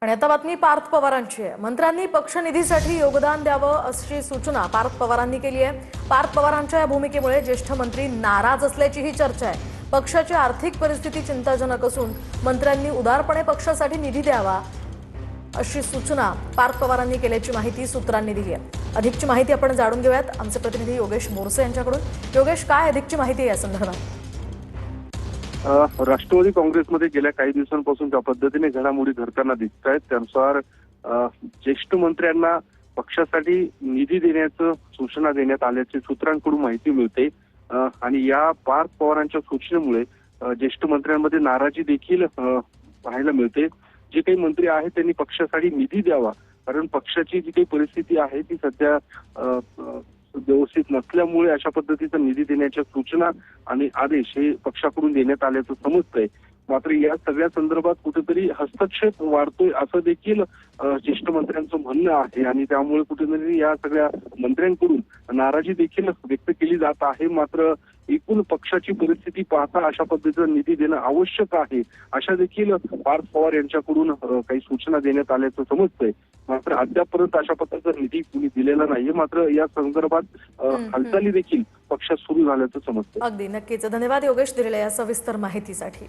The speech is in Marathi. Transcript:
आणि आता बातमी पार्थ पवारांची आहे। मंत्र्यांनी पक्षनिधीसाठी योगदान द्यावं अशी सूचना पार्थ पवारांनी केली आहे। पार्थ पवारांच्या या भूमिकेमुळे ज्येष्ठ मंत्री नाराज असल्याचीही चर्चा आहे। पक्षाची आर्थिक परिस्थिती चिंताजनक असून मंत्र्यांनी उदारपणे पक्षासाठी निधी द्यावा अशी सूचना पार्थ पवारांनी केल्याची माहिती सूत्रांनी दिली आहे। अधिकची माहिती आपण जाणून घेऊयात आमचे प्रतिनिधी योगेश मोरसे यांच्याकडून। योगेश, काय अधिकची माहिती आहे या संदर्भात? राष्ट्रवादी काँग्रेसमध्ये गेल्या काही दिवसांपासून ज्या पद्धतीने घडामोडी घडताना दिसत आहेत त्यानुसार ज्येष्ठ मंत्र्यांना पक्षासाठी निधी देण्याचं सूचना देण्यात आल्याची सूत्रांकडून माहिती मिळते। आणि या पार्थ पवारांच्या सूचनेमुळे ज्येष्ठ मंत्र्यांमध्ये नाराजी देखील पाहायला मिळते। जे काही मंत्री आहेत त्यांनी पक्षासाठी निधी द्यावा, कारण पक्षाची जी काही परिस्थिती आहे ती सध्या व्यवस्थित नसल्यामुळे अशा पद्धतीचा निधी देण्याच्या सूचना आणि आदेश हे पक्षाकडून देण्यात आल्याचं समजतंय। मात्र या सगळ्या संदर्भात कुठेतरी हस्तक्षेप वाढतोय असं देखील ज्येष्ठ मंत्र्यांचं म्हणणं आहे आणि त्यामुळे कुठेतरी या सगळ्या मंत्र्यांकडून नाराजी देखील व्यक्त केली जात आहे। मात्र एकूण पक्षाची परिस्थिती पाहता अशा पद्धतीचा निधी देणं आवश्यक आहे अशा देखील पार्थ पवार यांच्याकडून काही सूचना देण्यात आल्याचं समजतंय। मात्र अद्यापर्यंत अशा पद्धतीचा निधी कुणी दिलेला नाहीये। मात्र या संदर्भात हालचाली देखील पक्षात सुरू झाल्याचं समजतंय। अगदी नक्कीच, धन्यवाद योगेश दिलेल्या या सविस्तर माहितीसाठी।